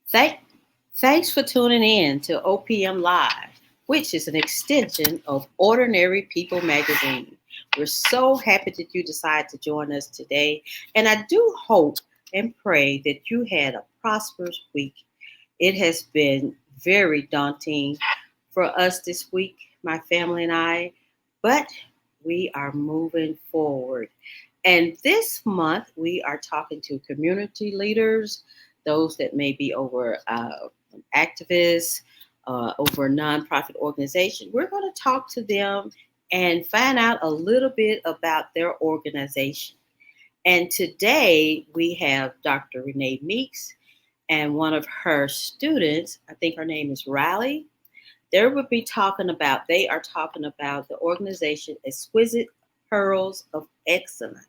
Thank, Thanks for tuning in to OPM Live, which is an extension of Ordinary People magazine. We're so happy that you decided to join us today, and I do hope and pray that you had a prosperous week. It has been very daunting for us this week, my family and I, but we are moving forward. And this month, we are talking to community leaders, those that may be over activists, over a nonprofit organization. We're going to talk to them and find out a little bit about their organization. And today we have Dr. Renee Meeks and one of her students, I think her name is Riley. They are talking about the organization Exquisite Pearls of Excellence.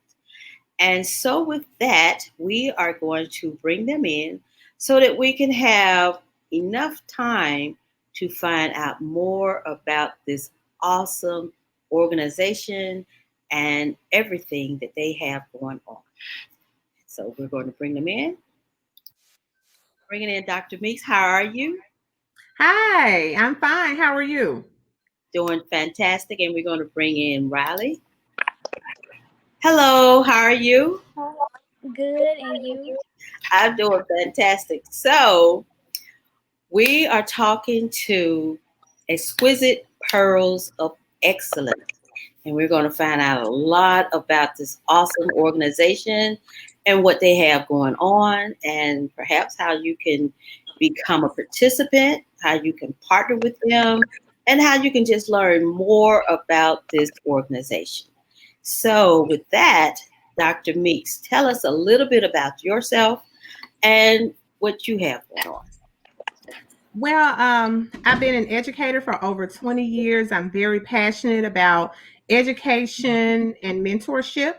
And so, with that, we are going to bring them in so that we can have enough time to find out more about this awesome organization and everything that they have going on. So, we're going to bring them in. Bringing in Dr. Meeks. How are you? Hi, I'm fine. How are you? Doing fantastic. And we're going to bring in Riley. Hello, how are you? Good, and you? I'm doing fantastic. So, we are talking to Exquisite Pearls of Excellence, and we're going to find out a lot about this awesome organization and what they have going on, and perhaps how you can become a participant, how you can partner with them, and how you can just learn more about this organization. So, with that, Dr. Meeks, tell us a little bit about yourself and what you have going on. I've been an educator for over 20 years. I'm very passionate about education and mentorship.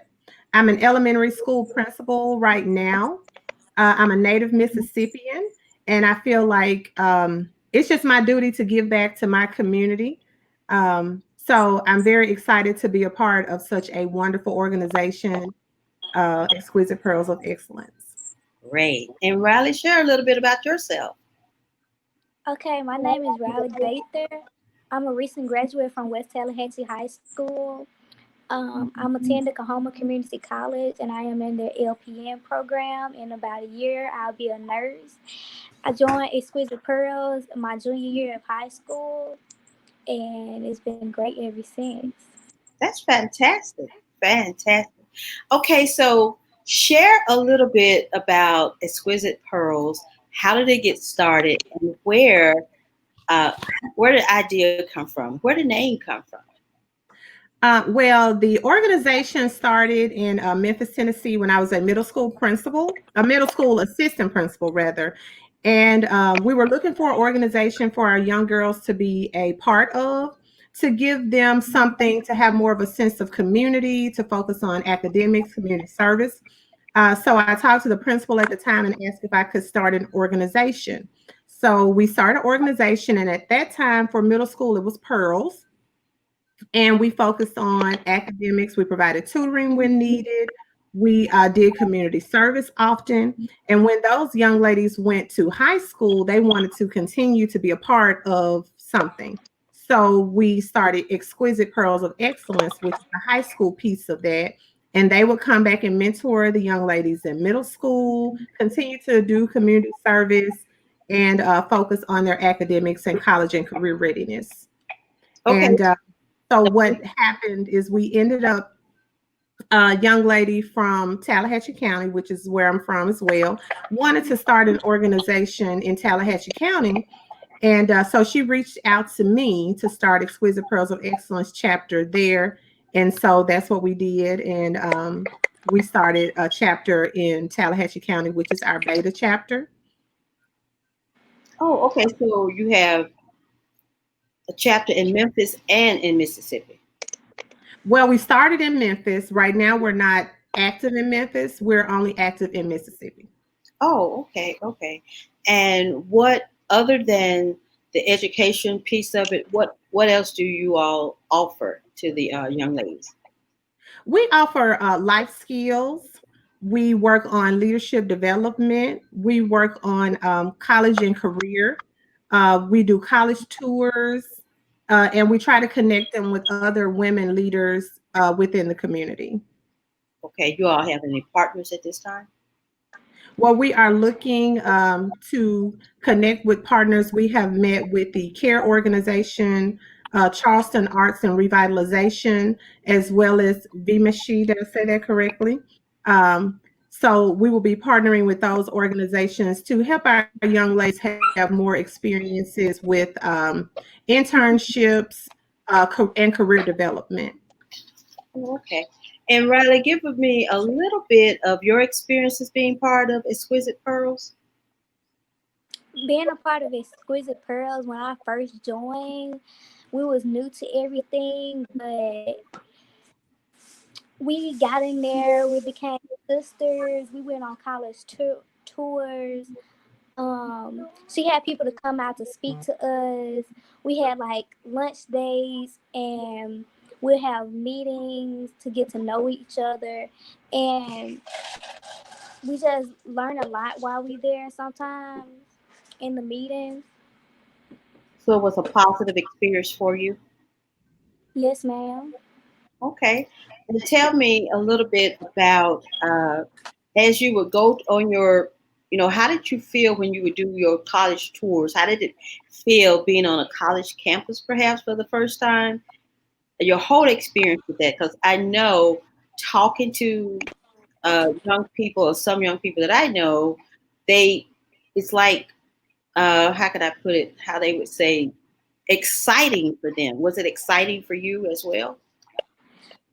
I'm an elementary school principal right now. I'm a native Mississippian, and I feel like it's just my duty to give back to my community. So I'm very excited to be a part of such a wonderful organization, Exquisite Pearls of Excellence. Great. And Riley, share a little bit about yourself. Okay, my name is Riley Gaither. I'm a recent graduate from West Tallahassee High School. I'm attending Kahoma Community College, and I am in their LPN program. In about a year, I'll be a nurse. I joined Exquisite Pearls my junior year of high school, and it's been great ever since. That's fantastic. Fantastic. Okay, so share a little bit about Exquisite Pearls. How did it get started, and uh, where did the idea come from? Where did the name come from? The organization started in Memphis, Tennessee, when I was a middle school assistant principal, rather. And we were looking for an organization for our young girls to be a part of, to give them something to have more of a sense of community, to focus on academics, community service. So I talked to the principal at the time and asked if I could start an organization. So we started an organization, and at that time for middle school, it was Pearls, and we focused on academics. We provided tutoring when needed. We did community service often. And when those young ladies went to high school, they wanted to continue to be a part of something. So we started Exquisite Pearls of Excellence, which is the high school piece of that. And they would come back and mentor the young ladies in middle school, continue to do community service, and focus on their academics and college and career readiness. Okay. And so what happened is we ended up, a young lady from Tallahatchie County, which is where I'm from as well, wanted to start an organization in Tallahatchie County. And so she reached out to me to start Exquisite Pearls of Excellence chapter there. And so that's what we did. And we started a chapter in Tallahatchie County, which is our beta chapter. Oh, okay. So you have a chapter in Memphis and in Mississippi. Well, we started in Memphis. Right now, we're not active in Memphis. We're only active in Mississippi. Oh, okay, okay. And what other than the education piece of it, what else do you all offer to the young ladies? We offer life skills. We work on leadership development. We work on college and career. We do college tours, and we try to connect them with other women leaders within the community. Okay, you all have any partners at this time? Well, we are looking to connect with partners. We have met with the CARE organization, Charleston Arts and Revitalization, as well as VMSHE. Did I say that correctly? Um, so we will be partnering with those organizations to help our young ladies have more experiences with internships and career development. Oh, okay. And Riley, give me a little bit of your experiences being part of Exquisite Pearls. Being a part of Exquisite Pearls, when I first joined, we was new to everything, but we got in there. We became sisters. We went on college tours. She had people to come out to speak to us. We had like lunch days, and we'd have meetings to get to know each other, and we just learn a lot while we there sometimes in the meetings. So it was a positive experience for you. Yes, ma'am. Okay. And tell me a little bit about as you would go on your, how did you feel when you would do your college tours? How did it feel being on a college campus perhaps for the first time? Your whole experience with that, because I know talking to young people or some young people that I know, they it's like how could I put it? How they would say exciting for them. Was it exciting for you as well?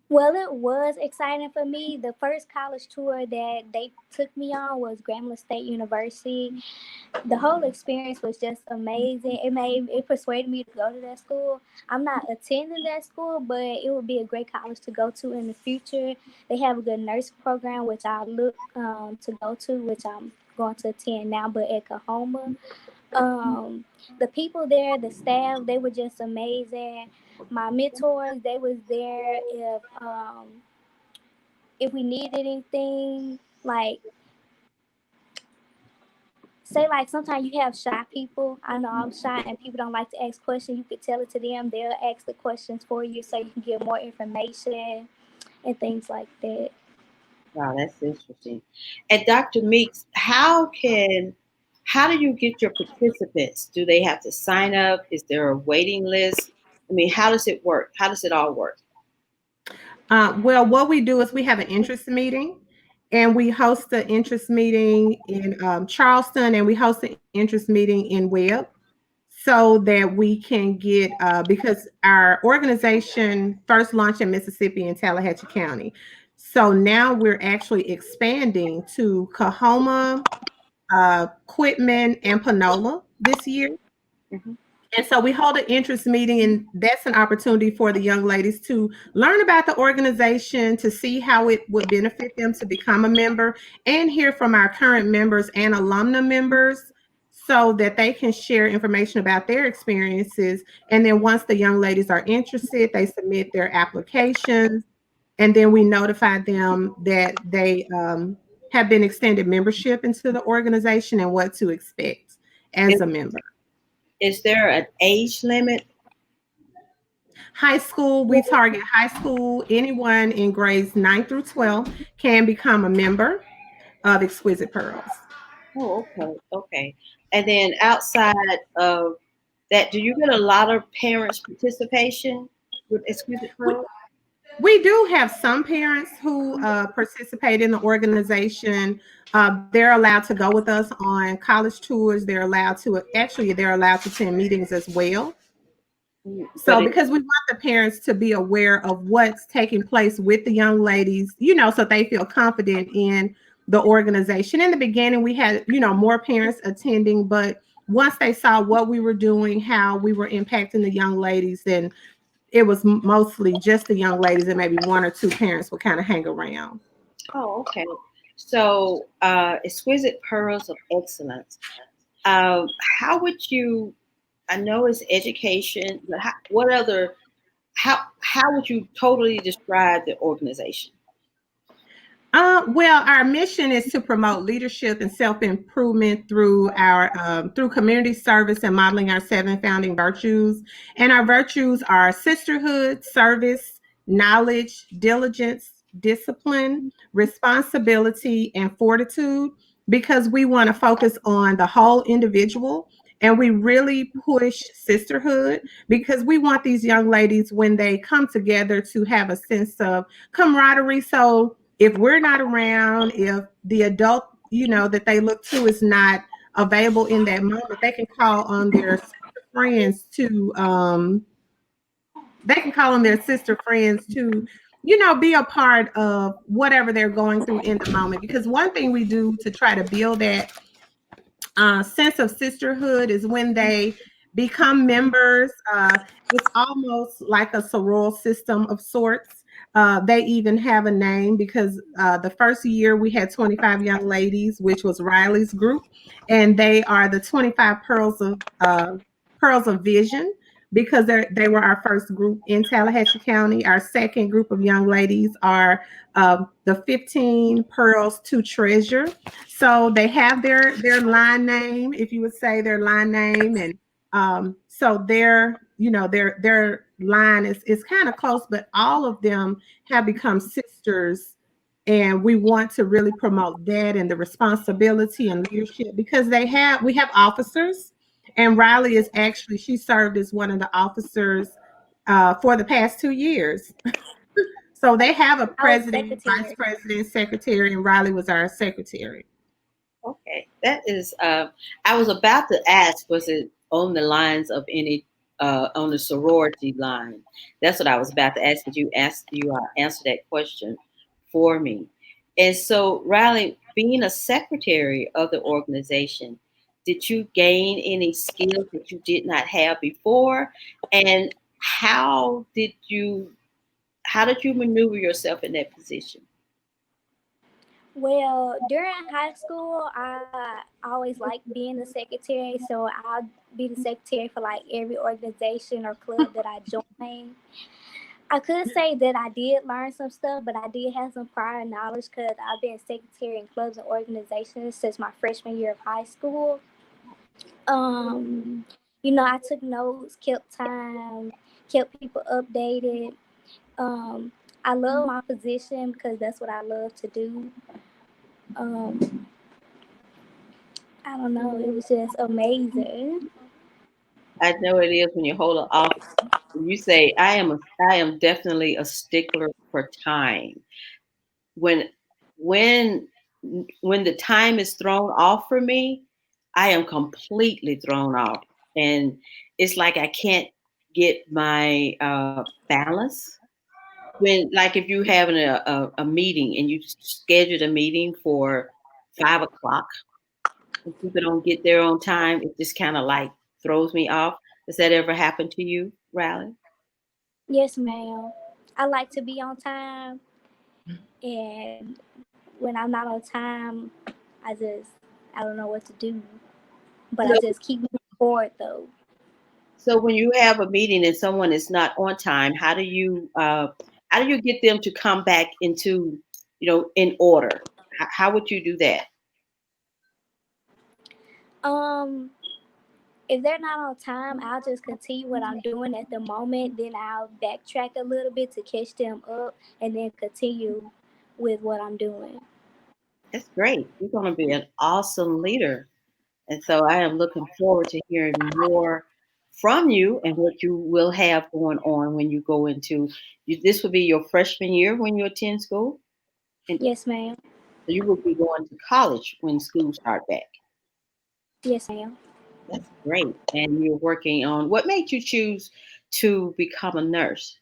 Well, it was exciting for me. The first college tour that they took me on was Grambling State University. The whole experience was just amazing. It persuaded me to go to that school. I'm not attending that school, but it would be a great college to go to in the future. They have a good nursing program, which I look to go to, which I'm going to attend now, but at Kahoma. Um, the people there, the staff, they were just amazing. My mentors, they was there if we needed anything, like say like sometimes you have shy people. I know I'm shy and people don't like to ask questions. You could tell it to them. They'll ask the questions for you so you can get more information and things like that. Wow, that's interesting. And Dr. Meeks, how do you get your participants? Do they have to sign up? Is there a waiting list? I mean, how does it work? How does it all work? Well, what we do is we have an interest meeting, and we host the interest meeting in Charleston, and we host the interest meeting in Webb, so that we can get because our organization first launched in Mississippi and Tallahatchie County. So now we're actually expanding to Kahoma, Quitman, and Panola this year. Mhm. And so we hold an interest meeting, and that's an opportunity for the young ladies to learn about the organization, to see how it would benefit them to become a member, and hear from our current members and alumna members so that they can share information about their experiences. And then once the young ladies are interested, they submit their applications, and then we notify them that they have been extended membership into the organization and what to expect Is, as a member. is there an age limit? High school, we target high school. Anyone in grades 9 through 12 can become a member of Exquisite Pearls. Oh, okay, okay. And then outside of that, do you get a lot of parents' participation with Exquisite We, Pearl? we do have some parents who participate in the organization. They're allowed to go with us on college tours. They're allowed to attend meetings as well. But So, because we want the parents to be aware of what's taking place with the young ladies, so they feel confident in the organization. In the beginning, we had, more parents attending, but once they saw what we were doing, how we were impacting the young ladies, then it was mostly just the young ladies, and maybe one or two parents would kind of hang around. oh, okay. So, Exquisite Pearls of Excellence. How would you? I know it's education, but what how would you totally describe the organization? Well, our mission is to promote leadership and self-improvement through our through community service and modeling our seven founding virtues. And our virtues are sisterhood, service, knowledge, diligence, discipline, responsibility, and fortitude. Because we want to focus on the whole individual, and we really push sisterhood because we want these young ladies when they come together to have a sense of camaraderie. So if we're not around, if the adult, that they look to is not available in that moment, they can call on their sister friends to be a part of whatever they're going through in the moment. Because one thing we do to try to build that sense of sisterhood is when they become members. It's almost like a sorority system of sorts. They even have a name because the first year we had 25 young ladies, which was Riley's group, and they are the 25 pearls of vision because they were our first group in Tallahatchie County. Our second group of young ladies are the 15 pearls to treasure. So they have their line name, if you would say their line name, and so their line is kind of close, but all of them have become sisters, and we want to really promote that and the responsibility and leadership because we have officers, and Riley is actually she served as one of the officers for the past 2 years. So they have a I was president, vice secretary. president, secretary, and Riley was our secretary. Okay, that is. I was about to ask, was it on the lines of any on the sorority line? That's what I was about to ask, but you answered that question for me. And so, Riley, being a secretary of the organization, did you gain any skills that you did not have before? And how did you maneuver yourself in that position? Well, during high school, I always liked being the secretary, so I'll be the secretary for like every organization or club that I joined. I could say that I did learn some stuff, but I did have some prior knowledge because I've been secretary in clubs and organizations since my freshman year of high school. Um, I took notes, kept time, kept people updated. Um, I love my position because that's what I love to do. Um, I don't know, it was just amazing. I know it is when you hold an office. You say, I am definitely a stickler for time. When when when the time is thrown off for me, I am completely thrown off. And it's like I can't get my balance. When, like, if you having a meeting and you scheduled a meeting for 5 o'clock and people don't get there on time, it just kind of like throws me off. Does that ever happen to you, Riley? Yes, ma'am. I like to be on time, and when I'm not on time, I just I don't know what to do. But I So, just keep moving forward though. so when you have a meeting and someone is not on time, how do you get them to come back into, in order? How would you do that? Um, if they're not on time, I'll just continue what I'm doing at the moment. Then I'll backtrack a little bit to catch them up, and then continue with what I'm doing. That's great. You're going to be an awesome leader. And so I am looking forward to hearing more from you and what you will have going on when you go into this will be your freshman year when you attend school. And so Yes, ma'am. you will be going to college when school start back. Yes, ma'am. That's great. And you're working on what made you choose to become a nurse?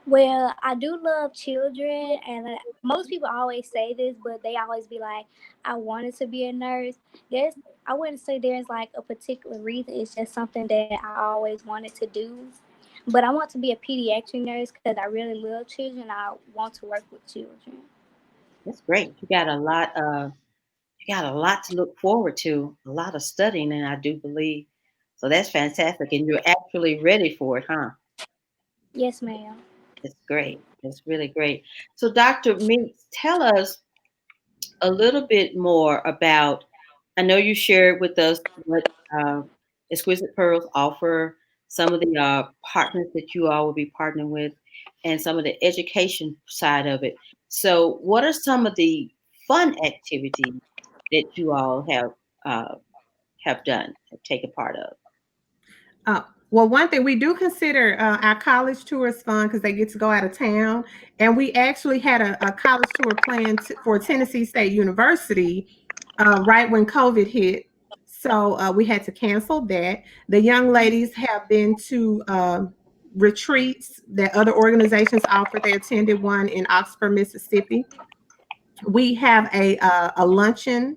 Well, I do love children, and most people always say this, but they always be like, "I wanted to be a nurse." There's, I wouldn't say there's like a particular reason. It's just something that I always wanted to do. But I want to be a pediatric nurse because I really love children. I want to work with children. That's great. You got a lot to look forward to, a lot of studying, and I do believe. So that's fantastic. And you're actually ready for it, huh? Yes, ma'am. It's great. It's really great. So, Dr. Meeks, tell us a little bit more about. I know you shared with us what Exquisite Pearls offer, some of the partners that you all will be partnering with, and some of the education side of it. So, what are some of the fun activities that you all uh, have done, have taken part of? Well, one thing we do consider our college tours fun because they get to go out of town. And we actually had a college tour planned for Tennessee State University right when COVID hit. So we had to cancel that. The young ladies have been to retreats that other organizations offer. They attended one in Oxford, Mississippi. We have a luncheon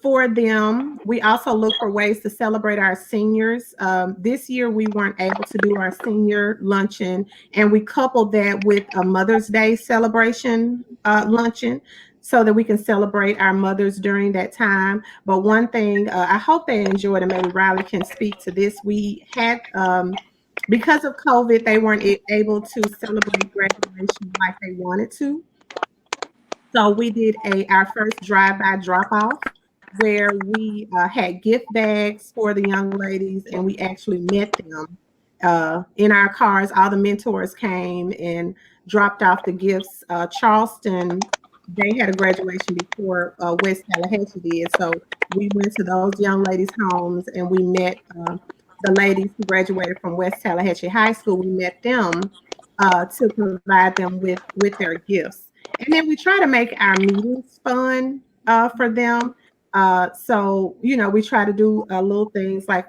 for them. We also look for ways to celebrate our seniors. This year, we weren't able to do our senior luncheon, and we coupled that with a Mother's Day celebration luncheon so that we can celebrate our mothers during that time. But one thing I hope they enjoyed, and maybe Riley can speak to this, we had because of COVID, they weren't able to celebrate graduation like they wanted to. So we did our first drive-by drop-off where we had gift bags for the young ladies, and we actually met them in our cars. All the mentors came and dropped off the gifts. Charleston, they had a graduation before West Tallahatchie did, so we went to those young ladies' homes and we met the ladies who graduated from West Tallahatchie High School. We met them to provide them with their gifts. And then we try to make our meetings fun for them. So, we try to do little things like,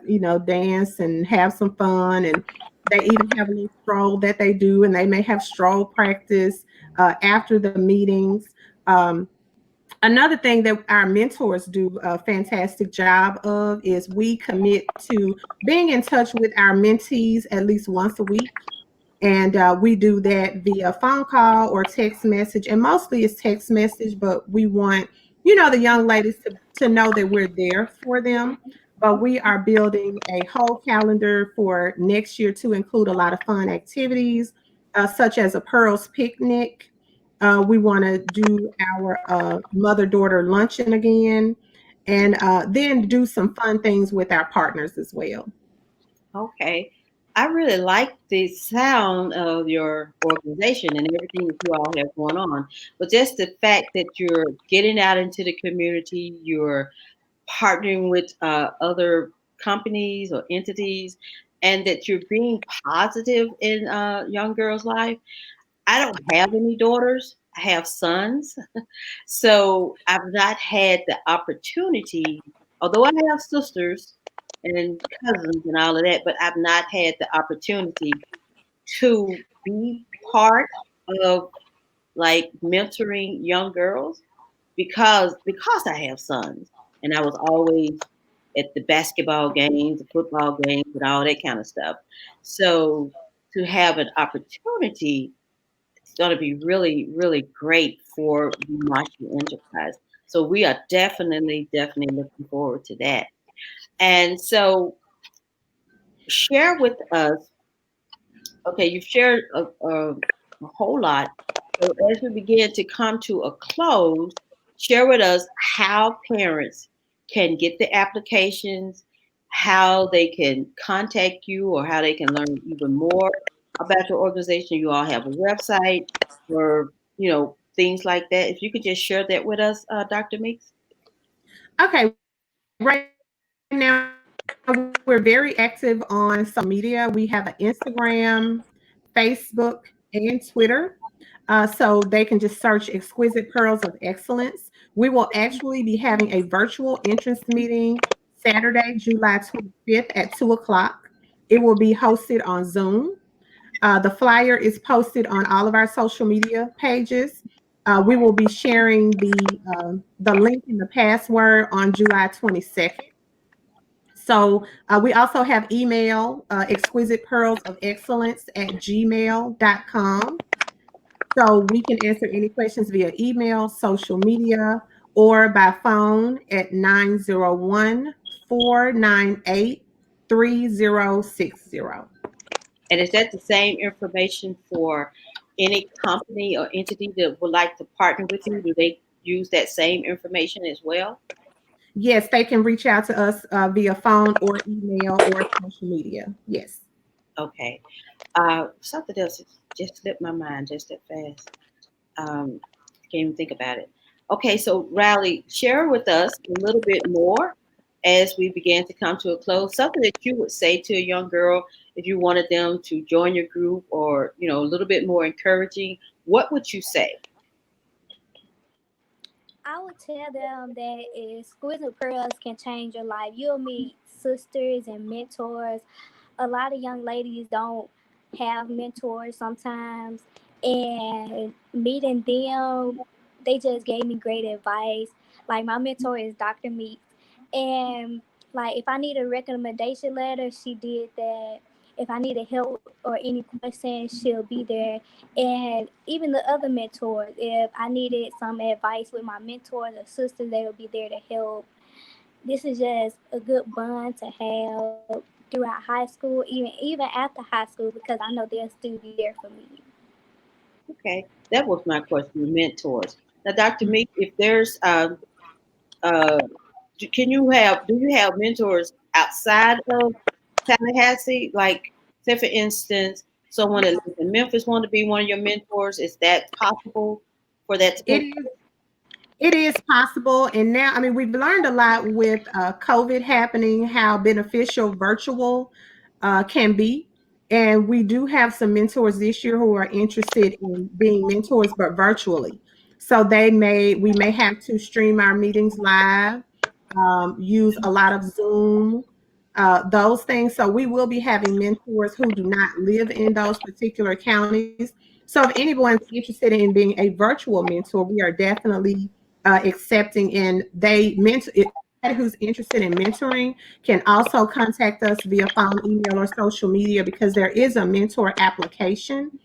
dance and have some fun. And they even have a little stroll that they do, and they may have stroll practice after the meetings. Another thing that our mentors do a fantastic job of is we commit to being in touch with our mentees at least once a week. And we do that via phone call or text message. And mostly it's text message, but we want, the young ladies to know that we're there for them. But we are building a whole calendar for next year to include a lot of fun activities, such as a Pearls picnic. We want to do our mother-daughter luncheon again, and then do some fun things with our partners as well. Okay. I really like the sound of your organization and everything that you all have going on. But just the fact that you're getting out into the community, you're partnering with other companies or entities, and that you're being positive in young girls' life. I don't have any daughters. I have sons. So I've not had the opportunity, although I have sisters and cousins and all of that, but I've not had the opportunity to be part of like mentoring young girls because I have sons and I was always at the basketball games, the football games, and all that kind of stuff. So to have an opportunity, it's going to be really, really great for the martial enterprise. So we are definitely looking forward to that. And so share with us. Okay, you've shared a whole lot. So as we begin to come to a close, share with us how parents can get the applications, how they can contact you, or how they can learn even more about your organization. You all have a website or, things like that. If you could just share that with us, Dr. Meeks. Okay, right now we're very active on social media. We have an Instagram, Facebook, and Twitter. So they can just search Exquisite Pearls of Excellence. We will actually be having a virtual entrance meeting Saturday, July 25th at 2 o'clock. It will be hosted on Zoom. The flyer is posted on all of our social media pages. We will be sharing the link and the password on July 22nd. So we also have email, exquisite pearls of excellence at gmail.com. So we can answer any questions via email, social media, or by phone at 901-498-3060. And is that the same information for any company or entity that would like to partner with you, do they use that same information as well? Yes, they can reach out to us via phone or email or social media. Yes. Okay. Something else just slipped my mind just that fast. Can't even think about it. Okay, so Riley, share with us a little bit more as we begin to come to a close. Something that you would say to a young girl if you wanted them to join your group, or a little bit more encouraging. What would you say? I would tell them that exquisite pearls can change your life. You'll meet sisters and mentors. A lot of young ladies don't have mentors sometimes, and meeting them, they just gave me great advice. Like my mentor is Dr. Meeks, and like if I need a recommendation letter, she did that. If I needed help or any questions, she'll be there. And even the other mentors, if I needed some advice with my mentors or sisters, they will be there to help. This is just a good bond to have throughout high school, even after high school, because I know they'll still be there for me. Okay, that was my question. Mentors. Now, Dr. Meek, if there's uh, do you have mentors outside of Tallahassee? Like, say for instance, someone that lives in Memphis want to be one of your mentors. Is that possible for that to It take? is It is possible. And now, I mean, we've learned a lot with COVID happening, how beneficial virtual can be. And we do have some mentors this year who are interested in being mentors, but virtually. So we may have to stream our meetings live, use a lot of Zoom, those things. So we will be having mentors who do not live in those particular counties. So if anyone's interested in being a virtual mentor, we are definitely accepting, and they mentor anybody who's interested in mentoring can also contact us via phone, email, or social media, because there is a mentor application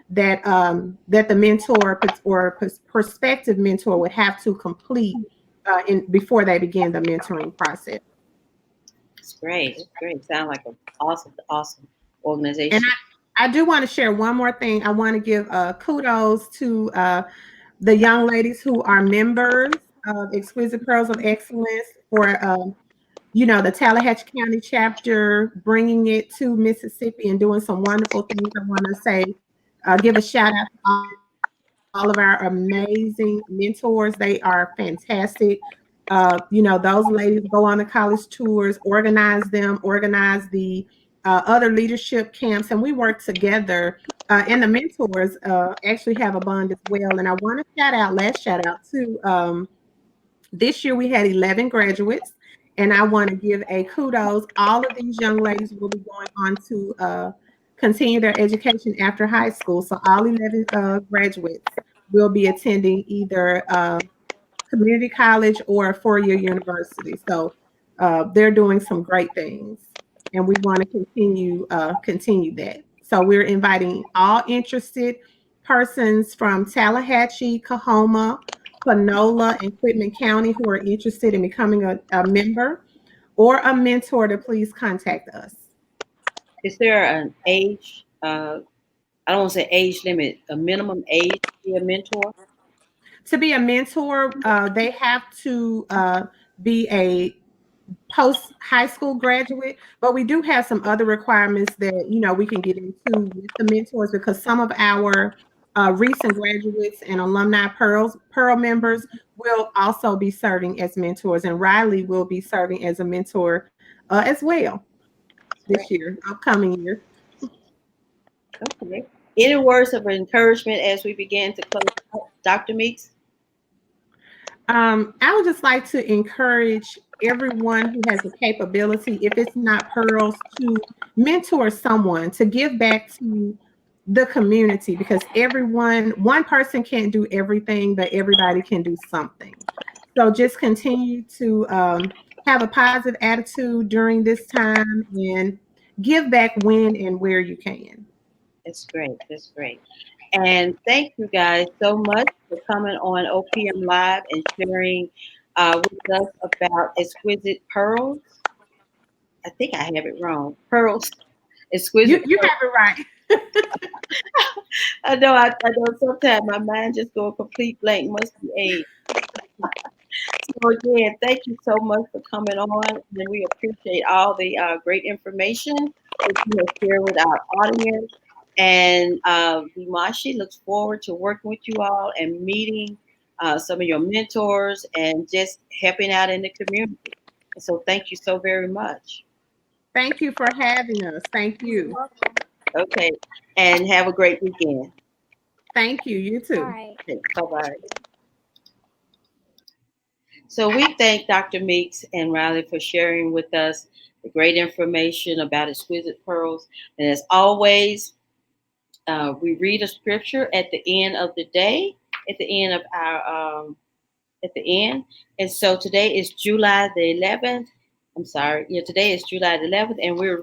that the mentor or prospective mentor would have to complete in before they begin the mentoring process. It's great. It's great. Sound like an awesome, awesome And organization. I do want to share one more thing. I want to give kudos to the young ladies who are members of Exquisite Pearls of Excellence for the Tallahatchie County chapter, bringing it to Mississippi and doing some wonderful things. I want to say, give a shout out to all of our amazing mentors. They are fantastic. Those ladies go on the college tours, organize the other leadership camps, and we work together. And the mentors actually have a bond as well. And I want to last shout out to this year we had 11 graduates, and I want to give a kudos. All of these young ladies will be going on to continue their education after high school. So all 11 graduates will be attending either community college or a four-year university. So they're doing some great things, and we want to continue that. So we're inviting all interested persons from Tallahatchie, Coahoma, Panola, and Quitman County who are interested in becoming a member or a mentor to please contact us. Is there an age? I don't want to say age limit. A minimum age to be a mentor. To be a mentor, they have to be a post high school graduate, but we do have some other requirements that we can get into with the mentors, because some of our recent graduates and alumni pearl members will also be serving as mentors, and Riley will be serving as a mentor as well this year, upcoming year. Okay. Any words of encouragement as we begin to close out, Dr. Meeks? I would just like to encourage everyone who has the capability, if it's not pearls, to mentor someone, to give back to the community, because one person can't do everything, but everybody can do something. So just continue to have a positive attitude during this time and give back when and where you can. That's great. That's great. And thank you guys so much for coming on OPM Live and sharing with us about exquisite pearls. I think I have it wrong. Pearls, exquisite You pearls. have it right. I know sometimes my mind just go a complete blank. Must be age. So again, thank you so much for coming on, and we appreciate all the great information that you have shared with our audience. And Dimashi looks forward to working with you all and meeting some of your mentors and just helping out in the community. And so, thank you so very much. Thank you for having us. Thank You're you. welcome. Okay, and have a great weekend. Thank you. You All too. right. Okay, bye bye. So we thank Dr. Meeks and Riley for sharing with us the great information about exquisite pearls. And as always, we read a scripture at the end of the day, at the end of at the end. And so today is July the 11th. I'm sorry. Yeah, today is July the 11th, and we're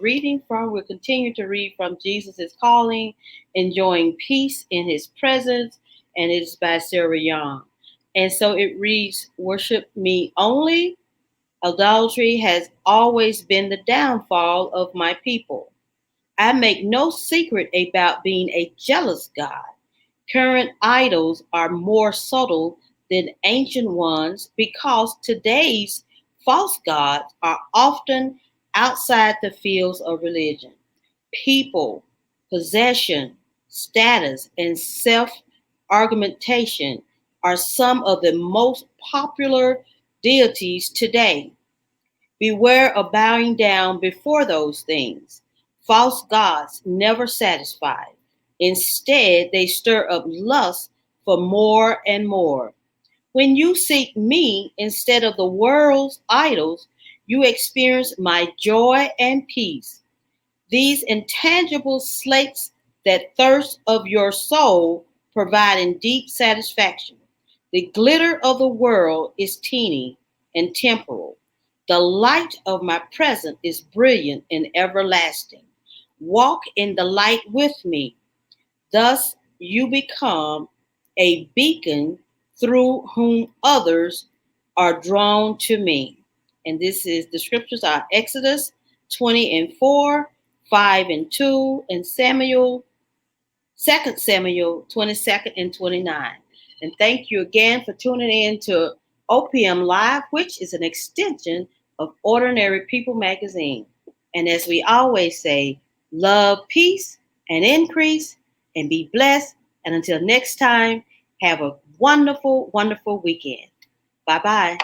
continuing to read from Jesus is Calling, Enjoying Peace in His Presence, and it is by Sarah Young. And so it reads, Worship me only. Adultery has always been the downfall of my people. I make no secret about being a jealous God. Current idols are more subtle than ancient ones because today's false gods are often outside the fields of religion. People, possession, status, and self argumentation are some of the most popular deities today. Beware of bowing down before those things. False gods never satisfy. Instead, they stir up lust for more and more. When you seek me instead of the world's idols, you experience my joy and peace. These intangible slates that thirst of your soul providing deep satisfaction. The glitter of the world is teeny and temporal. The light of my present is brilliant and everlasting. Walk in the light with me. Thus you become a beacon through whom others are drawn to me. And this is the scriptures are Exodus 20 and 4, 5 and 2, and Second Samuel 22nd and 29. And thank you again for tuning in to OPM Live, which is an extension of Ordinary People magazine. And as we always say, love, peace, and increase, and be blessed. And until next time, have a wonderful, wonderful weekend. Bye bye.